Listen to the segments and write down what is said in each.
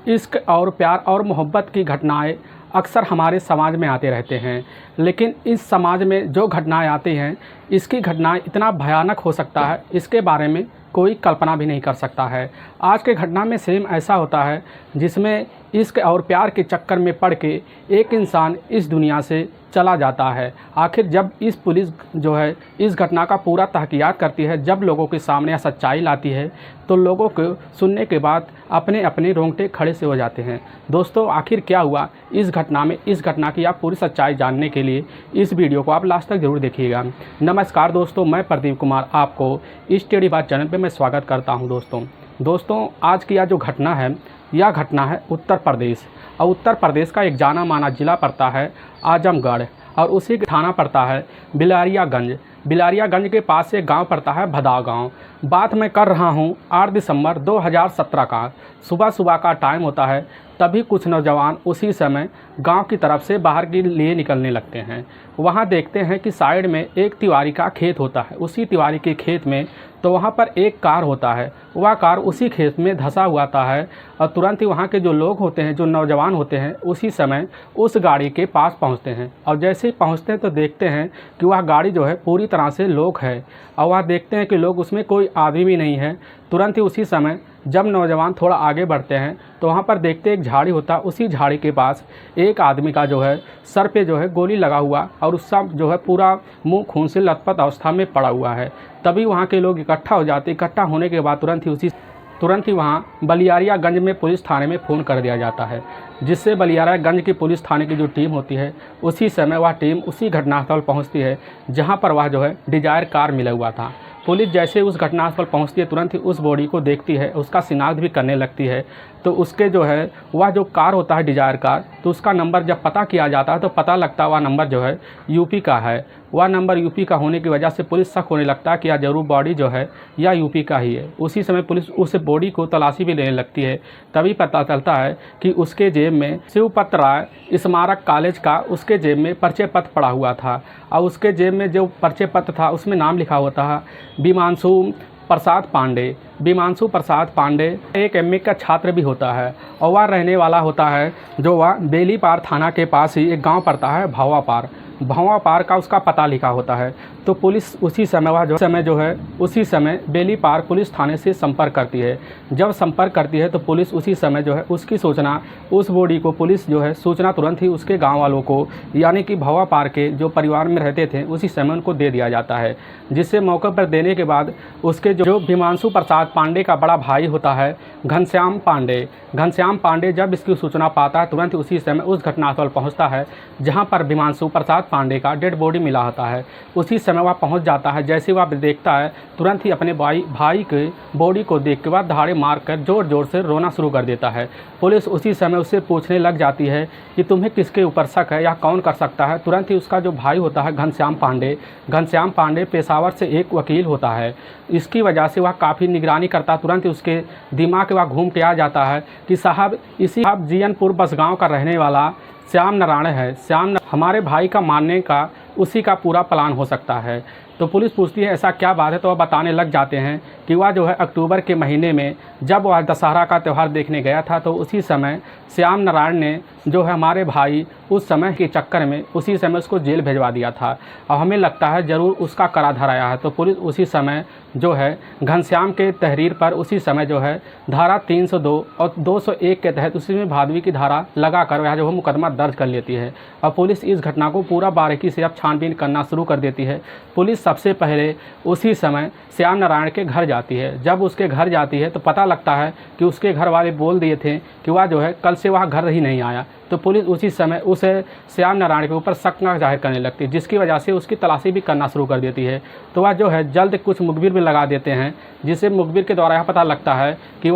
इश्क और प्यार और मोहब्बत की घटनाएं अक्सर हमारे समाज में आते रहते हैं, लेकिन इस समाज में जो घटनाएं आती हैं, इसकी घटनाएं इतना भयानक हो सकता है, इसके बारे में कोई कल्पना भी नहीं कर सकता है। आज के घटना में सेम ऐसा होता है जिसमें इश्क और प्यार के चक्कर में पड़ के एक इंसान इस दुनिया से चला जाता है। आखिर जब इस पुलिस जो है इस घटना का पूरा तहकीकात करती है, जब लोगों के सामने सच्चाई लाती है, तो लोगों को सुनने के बाद अपने अपने रोंगटे खड़े से हो जाते हैं। दोस्तों, आखिर क्या हुआ इस घटना में, इस घटना की आप पूरी सच्चाई जानने के लिए इस वीडियो को आप लास्ट तक ज़रूर देखिएगा। नमस्कार दोस्तों, मैं प्रदीप कुमार आपको इस टेढ़ी बात चैनल पे मैं स्वागत करता हूं। दोस्तों, आज की यह जो घटना है, यह घटना है उत्तर प्रदेश, और उत्तर प्रदेश का एक जाना माना ज़िला पड़ता है आजमगढ़, और उसी का थाना पड़ता है बिलारियागंज। बिलारियागंज के पास से गांव पड़ता है भदाव गांव। बात मैं कर रहा हूं 8 दिसंबर 2017 का। सुबह का टाइम होता है, तभी कुछ नौजवान उसी समय गांव की तरफ से बाहर के लिए निकलने लगते हैं। वहां देखते हैं कि साइड में एक तिवारी का खेत होता है। उसी तिवारी के खेत में तो वहां पर एक कार होता है। वह कार उसी खेत में धंसा हुआ था है, और तुरंत ही वहां के जो लोग होते हैं, जो नौजवान होते हैं, उसी समय उस गाड़ी के पास पहुंचते हैं। और जैसे ही पहुंचते हैं तो देखते हैं कि वह गाड़ी जो है पूरी तरह से लॉक है, और वह देखते हैं कि लोग उसमें कोई आदमी भी नहीं है। तुरंत ही उसी समय जब नौजवान थोड़ा आगे बढ़ते हैं तो वहाँ पर देखते एक झाड़ी होता है। उसी झाड़ी के पास एक आदमी का जो है सर पे जो है गोली लगा हुआ, और उसका जो है पूरा मुंह खून से लथपथ अवस्था में पड़ा हुआ है। तभी वहाँ के लोग इकट्ठा हो जाते। इकट्ठा होने के बाद तुरंत ही वहाँ बलियारियागंज में पुलिस थाने में फ़ोन कर दिया जाता है, जिससे बलियारियागंज की पुलिस थाने की जो टीम होती है, उसी समय वह टीम उसी घटनास्थल पहुँचती है जहाँ पर वह जो है डिजायर कार मिला हुआ था। पुलिस जैसे उस घटनास्थल पहुंचती है, तुरंत ही उस बॉडी को देखती है, उसका शिनाख्त भी करने लगती है। तो उसके जो है वह जो कार होता है डिजायर कार, तो उसका नंबर जब पता किया जाता है तो पता लगता है वह नंबर जो है यूपी का है। वह नंबर यूपी का होने की वजह से पुलिस शक होने लगता है कि यह जरूर बॉडी जो है यह यूपी का ही है। उसी समय पुलिस उस बॉडी को तलाशी भी लेने लगती है। तभी पता चलता है कि उसके जेब में शिवपत राय स्मारक कॉलेज का उसके जेब में परिचय पत्र पड़ा हुआ था, और उसके जेब में जो परिचय पत्र था उसमें नाम लिखा हुआ था विमांशु प्रसाद पांडे। विमांशु प्रसाद पांडे एक एमए का छात्र भी होता है, और वह रहने वाला होता है जो वह बेलीपार थाना के पास ही एक गांव पड़ता है भौवा पार का उसका पता लिखा होता है। तो पुलिस उसी समय उसी समय बेलीपार पुलिस थाने से संपर्क करती है। जब संपर्क करती है तो पुलिस उसी समय जो है उसकी सूचना, उस बॉडी को पुलिस जो है सूचना तुरंत ही उसके गांव वालों को, यानी कि भौवा पार के जो परिवार में रहते थे, उसी समय उनको दे दिया जाता है। जिससे मौके पर देने के बाद उसके जो विमांशु प्रसाद पांडे का बड़ा भाई होता है घनश्याम पांडे जब इसकी सूचना पाता है, तुरंत उसी समय उस घटनास्थल पहुँचता है जहाँ पर विमांशु प्रसाद पांडे का डेड बॉडी मिला होता है। उसी समय वह पहुंच जाता है। जैसे वह देखता है, तुरंत ही अपने भाई के बॉडी को देख के वह धाड़े मारकर जोर जोर से रोना शुरू कर देता है। पुलिस उसी समय उससे पूछने लग जाती है कि तुम्हें किसके ऊपर शक है या कौन कर सकता है। तुरंत ही उसका जो भाई होता है घनश्याम पांडे पेशावर से एक वकील होता है। इसकी वजह से वह काफ़ी निगरानी करता। तुरंत ही उसके दिमाग में वह घूम के आ जाता है कि साहब इसी जियनपुर बसगांव का रहने वाला श्याम नारायण है। हमारे भाई का मारने का उसी का पूरा प्लान हो सकता है। तो पुलिस पूछती है ऐसा क्या बात है, तो वह बताने लग जाते हैं कि वह जो है अक्टूबर के महीने में जब वह दशहरा का त्यौहार देखने गया था, तो उसी समय श्याम नारायण ने जो है हमारे भाई उस समय के चक्कर में उसी समय उसको जेल भेजवा दिया था, और हमें लगता है ज़रूर उसका कड़ा धराया है। तो पुलिस उसी समय जो है घनश्याम के तहरीर पर उसी समय जो है धारा 302 और 201 के तहत उसी में भादवी की धारा लगाकर वह जो है मुकदमा दर्ज कर लेती है, और पुलिस इस घटना को पूरा बारीकी से अब छानबीन करना शुरू कर देती है। पुलिस सबसे पहले उसी समय श्याम नारायण के घर जाती है। जब उसके घर जाती है तो पता लगता है कि उसके घर वाले बोल दिए थे कि वह जो है कल से वह घर ही नहीं आया। तो पुलिस उसी समय उसे श्याम नारायण के ऊपर शक जाहिर करने लगती है, जिसकी वजह से उसकी तलाशी भी करना शुरू कर देती है। तो वह जो है जल्द कुछ मुखबिर में लगा देते हैं, जिससे मुखबिर के द्वारा यह पता लगता है कि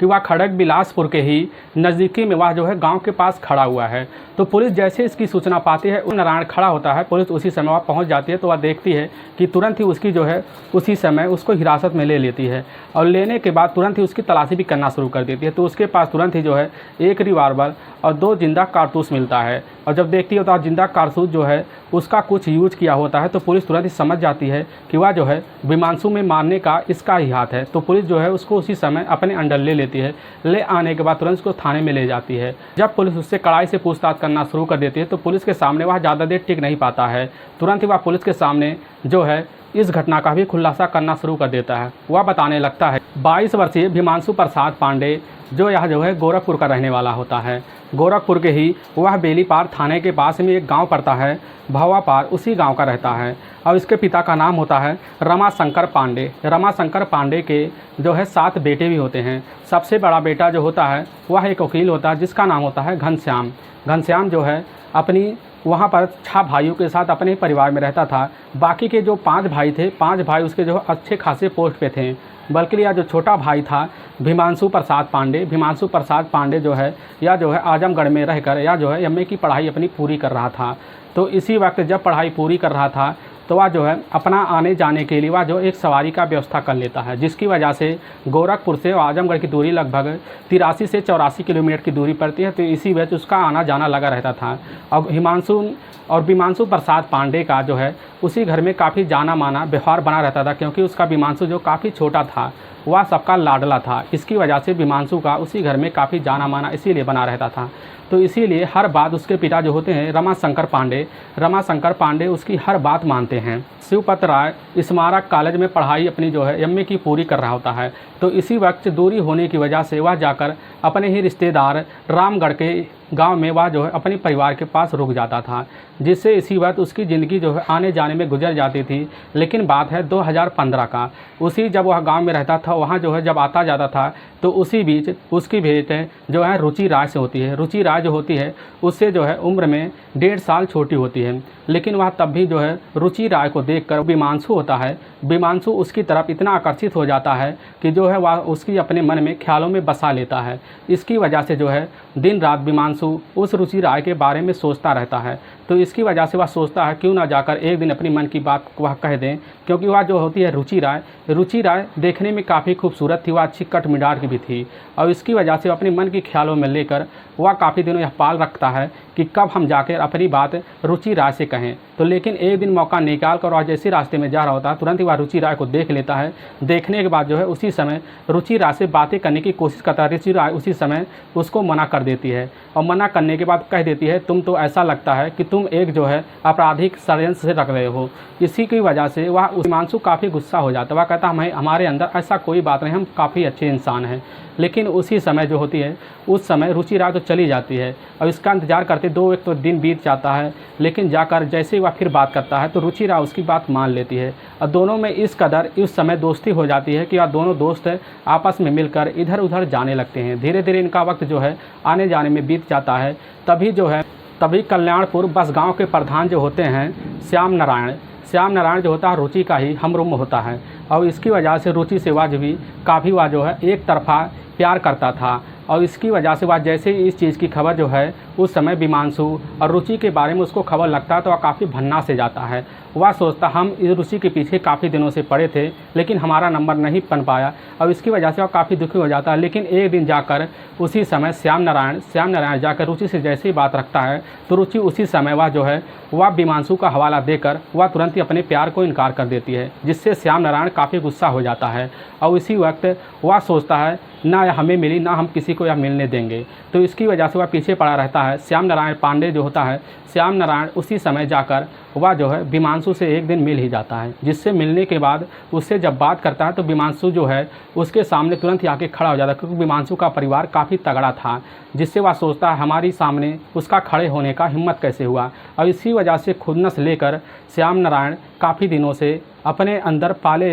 वह खड़ग बिलासपुर के ही नज़दीकी में वह जो है गांव के पास खड़ा हुआ है। तो पुलिस जैसे इसकी सूचना पाती है, नारायण खड़ा होता है, पुलिस उसी समय वह पहुंच जाती है। तो वह देखती है कि तुरंत ही उसकी जो है उसी समय उसको हिरासत में ले लेती है, और लेने के बाद तुरंत ही उसकी तलाशी भी करना शुरू कर देती है। तो उसके पास तुरंत ही जो है एक रिवाल्वर और 2 जिंदा कारतूस मिलता होता है और जब देखती होता है जिंदा कारतूस जो है उसका कुछ यूज किया होता है तो पुलिस तुरंत ही समझ जाती है कि वह जो है हिमांशु में मारने का इसका ही हाथ है। तो पुलिस जो है उसको उसी समय अपने अंडर ले लेती है। ले आने के बाद तुरंत उसको थाने में ले जाती है। जब पुलिस उससे कड़ाई से पूछताछ करना शुरू कर देती है तो पुलिस के सामने वह ज़्यादा देर टिक नहीं पाता है। तुरंत ही वह पुलिस के सामने जो है इस घटना का भी खुलासा करना शुरू कर देता है। वह बताने लगता है 22 वर्षीय हिमांशु प्रसाद पांडे जो यह जो है गोरखपुर का रहने वाला होता है। गोरखपुर के ही वह बेलीपार थाने के पास में एक गांव पड़ता है भवापार, उसी गांव का रहता है। और इसके पिता का नाम होता है रमाशंकर पांडे। रमाशंकर पांडे के जो है 7 बेटे भी होते हैं। सबसे बड़ा बेटा जो होता है वह एक वकील होता है जिसका नाम होता है घनश्याम। घनश्याम जो है अपनी वहाँ पर 6 भाइयों के साथ अपने परिवार में रहता था। बाकी के जो 5 भाई थे, 5 भाई उसके जो अच्छे खासे पोस्ट पे थे। बल्कि यह जो छोटा भाई था हिमांशु प्रसाद पांडे, हिमांशु प्रसाद पांडे जो है या जो है आजमगढ़ में रहकर या जो है एमए की पढ़ाई अपनी पूरी कर रहा था। तो इसी वक्त जब पढ़ाई पूरी कर रहा था तो वह जो है अपना आने जाने के लिए वह जो एक सवारी का व्यवस्था कर लेता है, जिसकी वजह से गोरखपुर से आजमगढ़ की दूरी लगभग 83 से 84 किलोमीटर की दूरी पड़ती है। तो इसी वजह उसका आना जाना लगा रहता था। अब हिमांशु प्रसाद पांडे का जो है उसी घर में काफ़ी जाना माना व्यवहार बना रहता था, क्योंकि उसका हिमांशु जो काफ़ी छोटा था वह सबका लाडला था। इसकी वजह से हिमांशु का उसी घर में काफ़ी जाना माना इसीलिए बना रहता था। तो इसीलिए हर बात उसके पिता जो होते हैं रमाशंकर पांडे उसकी हर बात मानते हैं। शिवपत राय स्मारक कॉलेज में पढ़ाई अपनी जो है एमए की पूरी कर रहा होता है। तो इसी वक्त दूरी होने की वजह से वह जाकर अपने ही रिश्तेदार रामगढ़ के गांव में वह जो है अपने परिवार के पास रुक जाता था, जिससे इसी वक्त उसकी ज़िंदगी जो है आने जाने में गुजर जाती थी। लेकिन बात है 2015 का। उसी जब वह गांव में रहता था वहाँ जो है जब आता जाता था तो उसी बीच उसकी भेंट जो है रुचि राय से होती है। रुचि राय जो होती है उससे जो है उम्र में 1.5 साल छोटी होती है। लेकिन वह तब भी जो है रुचि राय को देखकर हिमांशु होता है, हिमांशु उसकी तरफ इतना आकर्षित हो जाता है कि जो है वह उसकी अपने मन में ख्यालों में बसा लेता है। इसकी वजह से जो है दिन रात हिमांशु उस रुचि राय के बारे में सोचता रहता है। तो इसकी वजह से वह सोचता है क्यों ना जाकर एक दिन अपनी मन की बात वह कह दें, क्योंकि वह जो होती है रुचि राय देखने में काफ़ी खूबसूरत थी, वह अच्छी कट मिडार की भी थी। और इसकी वजह से अपने मन की ख्यालों में लेकर वह काफ़ी दिनों यह पाल रखता है कि कब हम जाकर अपनी बात रुचि राय से कहें। तो लेकिन एक दिन मौका निकाल कर वह जैसे रास्ते में जा रहा होता है तुरंत ही वह रुचि राय को देख लेता है। देखने के बाद जो है उसी समय रुचि राय से बातें करने की कोशिश करता है। रुचि राय उसी समय उसको मना कर देती है और मना करने के बाद कह देती है तुम तो ऐसा लगता है कि तुम एक जो है आपराधिक षड्यंत्र से रख रहे हो। इसी की वजह से वह हिमांशु काफ़ी गुस्सा हो जाता है। वह कहता है हमारे अंदर ऐसा कोई बात नहीं, हम काफ़ी अच्छे इंसान हैं। लेकिन उसी समय जो होती है उस समय रुचि राय तो चली जाती है और इसका इंतजार करते 2 एक तो दिन बीत जाता है। लेकिन जाकर जैसे ही वह फिर बात करता है तो रुचि राय उसकी बात मान लेती है और दोनों में इस कदर उस समय दोस्ती हो जाती है कि वह दोनों दोस्त आपस में मिलकर इधर उधर जाने लगते हैं। धीरे धीरे इनका वक्त जो है आने जाने में बीत जाता है। तभी कल्याणपुर बस गाँव के प्रधान जो होते हैं श्याम नारायण जो होता है रुचि का ही हमरुम होता है। और इसकी वजह से रुचि से वह भी काफ़ी वह जो है एक तरफा प्यार करता था। और इसकी वजह से वह जैसे ही इस चीज़ की खबर जो है उस समय हिमांशु और रुचि के बारे में उसको खबर लगता है तो वह काफ़ी भन्ना से जाता है। वह सोचता हम इस रुचि के पीछे काफ़ी दिनों से पड़े थे लेकिन हमारा नंबर नहीं बन पाया और इसकी वजह से वह काफ़ी दुखी हो जाता है। लेकिन एक दिन जाकर उसी समय श्याम नारायण जाकर रुचि से जैसे ही बात रखता है तो रुचि उसी समय वह जो है वह हिमांशु का हवाला देकर वह तुरंत ही अपने प्यार को इनकार कर देती है, जिससे श्याम नारायण काफ़ी गुस्सा हो जाता है। और इसी वक्त वह सोचता है ना हमें मिली ना हम किसी को यह मिलने देंगे। तो इसकी वजह से वह पीछे पड़ा रहता है। श्याम नारायण पांडे जो होता है श्याम नारायण उसी समय जाकर वह जो है हिमांशु से एक दिन मिल ही जाता है, जिससे मिलने के बाद उससे जब बात करता है तो हिमांशु जो है उसके सामने तुरंत ही आके खड़ा हो जाता है, क्योंकि हिमांशु का परिवार काफ़ी तगड़ा था, जिससे वह सोचता है हमारी सामने उसका खड़े होने का हिम्मत कैसे हुआ। और इसी वजह से खुन्नस लेकर श्याम नारायण काफ़ी दिनों से अपने अंदर पाले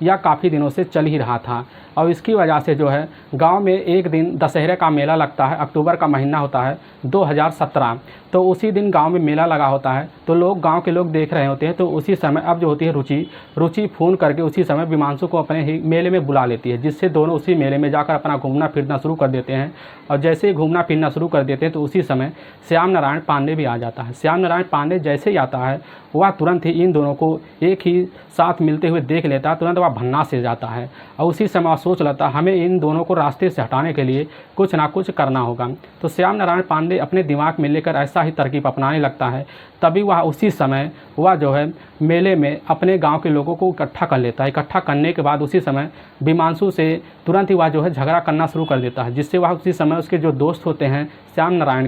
या काफ़ी दिनों से चल ही रहा था। और इसकी वजह से जो है गांव में एक दिन दशहरे का मेला लगता है, अक्टूबर का महीना होता है 2017। तो उसी दिन गांव में मेला लगा होता है तो गांव के लोग देख रहे होते हैं। तो उसी समय अब जो होती है रुचि फ़ोन करके उसी समय हिमांशु को अपने ही मेले में बुला लेती है, जिससे दोनों उसी मेले में जाकर अपना घूमना फिरना शुरू कर देते हैं। और जैसे ही घूमना फिरना शुरू कर देते हैं तो उसी समय श्याम नारायण पांडे भी आ जाता है। श्याम नारायण पांडे जैसे ही आता है वह तुरंत ही इन दोनों को एक ही साथ मिलते हुए देख लेता है, तुरंत वह भन्ना से जाता है और उसी समय वह सोच लेता है हमें इन दोनों को रास्ते से हटाने के लिए कुछ ना कुछ करना होगा। तो श्याम नारायण पांडे अपने दिमाग में लेकर ऐसा ही तरकीब अपनाने लगता है। तभी वह उसी समय वह जो है मेले में अपने गांव के लोगों को इकट्ठा कर लेता है। इकट्ठा करने के बाद उसी समय विमांशु से तुरंत ही वह जो है झगड़ा करना शुरू कर देता है, जिससे वह उसी समय उसके जो दोस्त होते हैं श्याम नारायण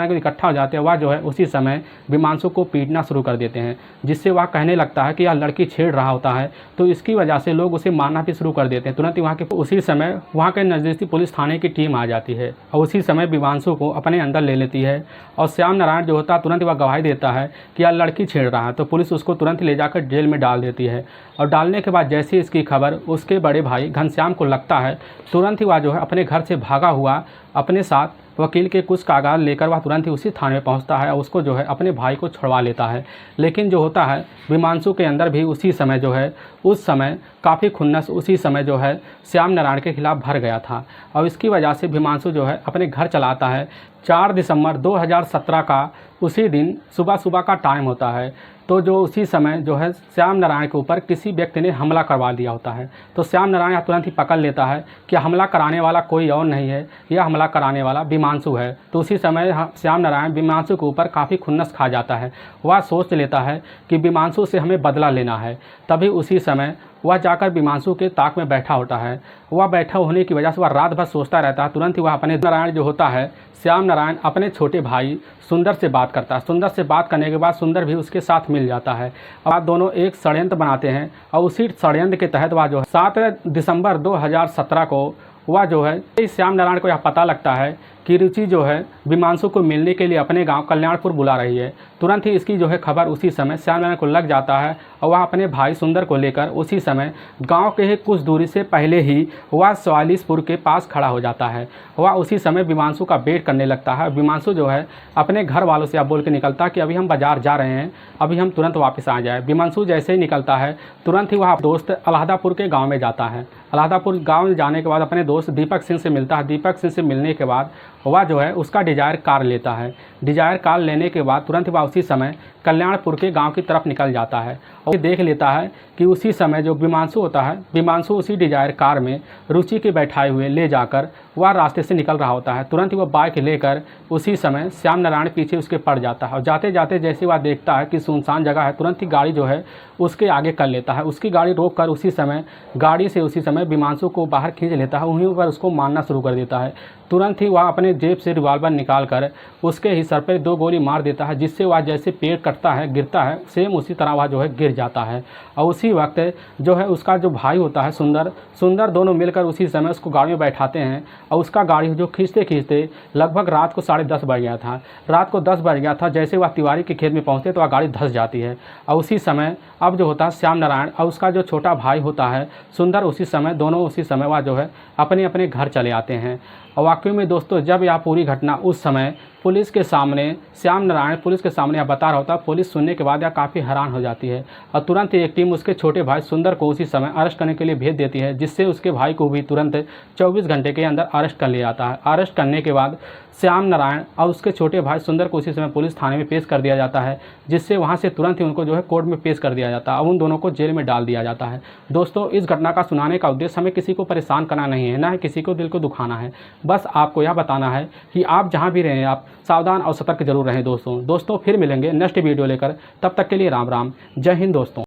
को इकट्ठा हो जाते हैं। वह जो है उसी समय विमांशु को पीटना शुरू कर देते हैं, जिससे वह कहने लगता है कि यह लड़की छेड़ रहा होता है, तो इसकी वजह से लोग उसे मारना भी शुरू कर देते हैं। तुरंत ही उसी समय वहाँ के नज़दीकी पुलिस थाने की टीम आ जाती है और उसी समय विमांशु को अपने अंदर ले लेती है और श्याम नारायण जो होता है तुरंत वह गवाही देता है कि यह लड़की छेड़ रहा है। तो पुलिस उसको तुरंत ले जाकर जेल में डाल देती है और डालने के बाद जैसे इसकी खबर उसके बड़े भाई घनश्याम को लगता है, तुरंत ही वह जो है अपने घर से भागा हुआ अपने साथ वकील के कुछ कागज लेकर वह तुरंत ही उसी थाने में पहुंचता है और उसको जो है अपने भाई को छुड़वा लेता है। लेकिन जो होता है विमांशु के अंदर भी उसी समय जो है उस समय काफ़ी खुन्नस उसी समय जो है श्याम नारायण के खिलाफ भर गया था और इसकी वजह से विमांशु जो है अपने घर चला आता है। 4 दिसंबर 2017 का उसी दिन सुबह सुबह का टाइम होता है। तो जो उसी समय जो है श्याम नारायण के ऊपर किसी व्यक्ति ने हमला करवा दिया होता है। तो श्याम नारायण तुरंत ही पकड़ लेता है कि हमला कराने वाला कोई और नहीं है, यह हमला कराने वाला विमांशु है। तो उसी समय श्याम नारायण विमांशु के ऊपर काफ़ी खुन्नस खा जाता है। वह सोच लेता है कि विमांशु से हमें बदला लेना है। तभी उसी समय वह जाकर विमांशु के ताक में बैठा होता है। वह बैठा होने की वजह से वह रात भर सोचता रहता है। तुरंत ही वह अपने नारायण जो होता है श्याम नारायण अपने छोटे भाई सुंदर से बात करता है। सुंदर से बात करने के बाद सुंदर भी उसके साथ मिल जाता है और दोनों एक षड्यंत्र बनाते हैं और उसी षड्यंत्र के तहत वह जो है 7 दिसंबर 2017 को वह जो है श्याम नारायण को यह पता लगता है कि रुचि जो है विमांशु को मिलने के लिए अपने गांव कल्याणपुर बुला रही है। तुरंत ही इसकी जो है खबर उसी समय श्याम नारायण को लग जाता है और वह अपने भाई सुंदर को लेकर उसी समय गांव के ही कुछ दूरी से पहले ही वह सवालीसपुर के पास खड़ा हो जाता है। वह उसी समय विमांशु का वेट करने लगता है। विमांशु जो है अपने घर वालों से अब बोल के निकलता है कि अभी हम बाजार जा रहे हैं, अभी हम तुरंत वापस आ जाए। विमांशु जैसे ही निकलता है तुरंत ही वह दोस्त अलाहापुर के गाँव में जाता है। अलाहापुर गाँव में जाने के बाद अपने दोस्त दीपक सिंह से मिलता है। दीपक सिंह से मिलने के बाद वह जो है उसका डिजायर कार लेता है। डिजायर कार लेने के बाद तुरंत वह उसी समय कल्याणपुर के गांव की तरफ निकल जाता है और देख लेता है कि उसी समय जो विमांशु होता है, विमांशु उसी डिजायर कार में रुचि के बैठाए हुए ले जाकर वह रास्ते से निकल रहा होता है। तुरंत ही वह बाइक लेकर उसी समय श्याम नारायण पीछे उसके पड़ जाता है और जाते जाते जैसे वह देखता है कि सुनसान जगह है, तुरंत ही गाड़ी जो है उसके आगे कर लेता है। उसकी गाड़ी रोक कर उसी समय गाड़ी से उसी समय विमांशु को बाहर खींच लेता है। वहीं पर उसको मारना शुरू कर देता है। तुरंत ही वह अपने जेब से रिवॉल्वर निकाल कर उसके ही सर पर 2 गोली मार देता है, जिससे वह जैसे पेड़ कटता है गिरता है सेम उसी तरह वह जो है गिर जाता है। और उसी वक्त जो है उसका जो भाई होता है सुंदर दोनों मिलकर उसी समय उसको गाड़ी में बैठाते हैं और उसका गाड़ी जो खींचते खींचते लगभग रात को 10:30 बज गया था। रात को 10 बज गया था। जैसे वह तिवारी के खेत में पहुँचते तो वह गाड़ी धंस जाती है और उसी समय अब जो होता है श्याम नारायण और उसका जो छोटा भाई होता है सुंदर उसी समय दोनों उसी समय वह जो है अपने अपने घर चले आते हैं। और वाकई में दोस्तों जब यह पूरी घटना उस समय पुलिस के सामने श्याम नारायण पुलिस के सामने यह बता रहा होता है, पुलिस सुनने के बाद यह काफ़ी हैरान हो जाती है और तुरंत ही एक टीम उसके छोटे भाई सुंदर को उसी समय अरेस्ट करने के लिए भेज देती है, जिससे उसके भाई को भी तुरंत 24 घंटे के अंदर अरेस्ट कर लिया जाता है। अरेस्ट करने के बाद श्याम नारायण और उसके छोटे भाई सुंदर को उसी समय पुलिस थाने में पेश कर दिया जाता है, जिससे वहाँ से तुरंत ही उनको जो है कोर्ट में पेश कर दिया जाता है और उन दोनों को जेल में डाल दिया जाता है। दोस्तों इस घटना का सुनाने का उद्देश्य हमें किसी को परेशान करना नहीं है, ना ही किसी को दिल को दुखाना है। बस आपको यह बताना है कि आप जहाँ भी रहें आप सावधान और सतर्क जरूर रहें। दोस्तों फिर मिलेंगे नेक्स्ट वीडियो लेकर, तब तक के लिए राम राम, जय हिंद दोस्तों।